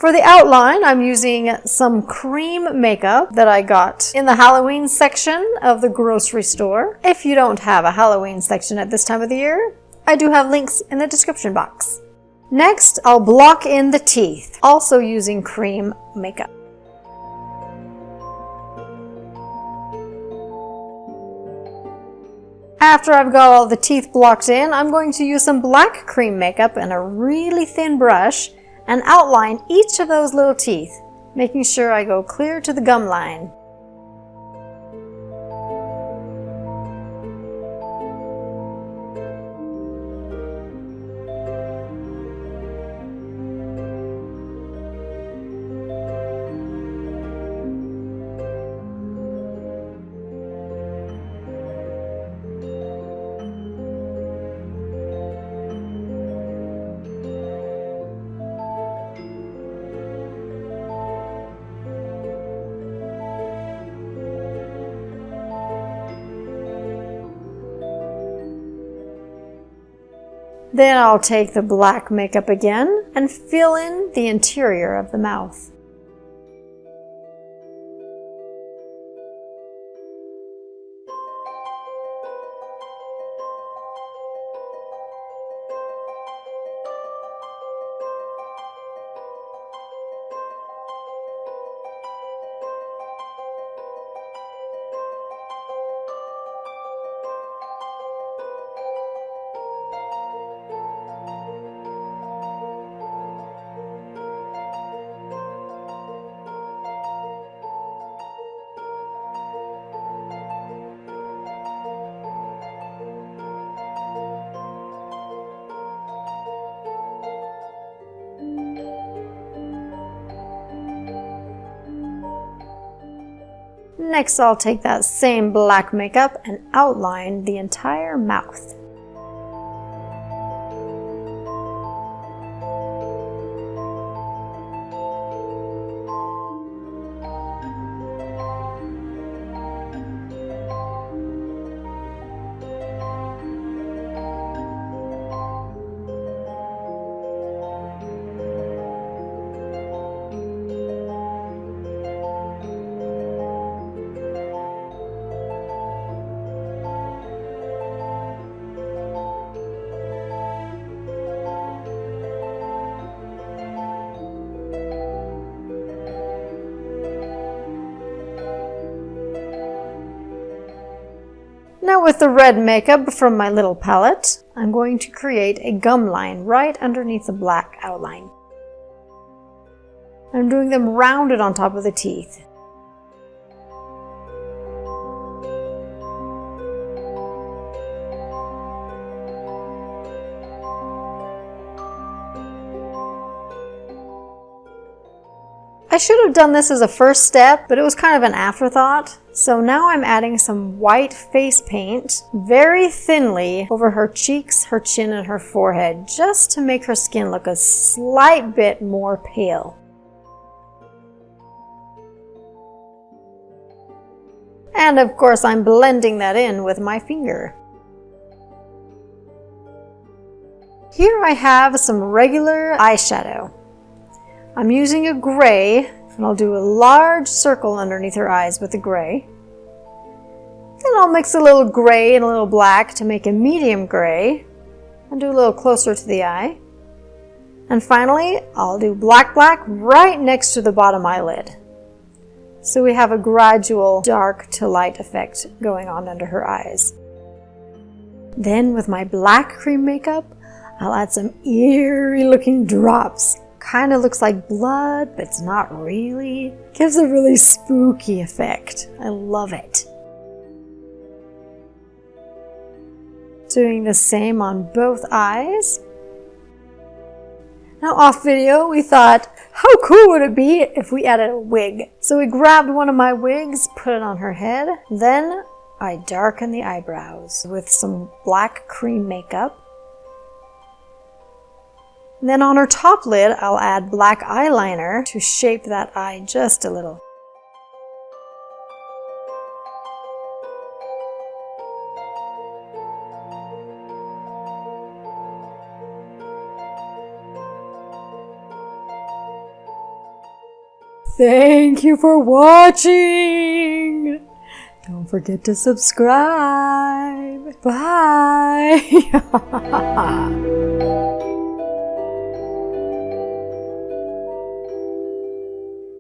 For the outline, I'm using some cream makeup that I got in the Halloween section of the grocery store. If you don't have a Halloween section at this time of the year, I do have links in the description box. Next, I'll block in the teeth, also using cream makeup. After I've got all the teeth blocked in, I'm going to use some black cream makeup and a really thin brush and outline each of those little teeth, making sure I go clear to the gum line. Then I'll take the black makeup again and fill in the interior of the mouth. Next, I'll take that same black makeup and outline the entire mouth. Now with the red makeup from my little palette, I'm going to create a gum line right underneath the black outline. I'm doing them rounded on top of the teeth. I should have done this as a first step, but it was kind of an afterthought. So now I'm adding some white face paint very thinly over her cheeks, her chin, and her forehead, just to make her skin look a slight bit more pale. And of course, I'm blending that in with my finger. Here I have some regular eyeshadow. I'm using a gray, and I'll do a large circle underneath her eyes with the gray. Then I'll mix a little gray and a little black to make a medium gray, and do a little closer to the eye. And finally, I'll do black right next to the bottom eyelid. So we have a gradual dark to light effect going on under her eyes. Then with my black cream makeup, I'll add some eerie looking drops. Kind of looks like blood, but it's not really. Gives a really spooky effect. I love it. Doing the same on both eyes. Now off video, we thought, how cool would it be if we added a wig? So we grabbed one of my wigs, put it on her head. Then I darken the eyebrows with some black cream makeup. Then on her top lid, I'll add black eyeliner to shape that eye just a little. Thank you for watching. Don't forget to subscribe. Bye.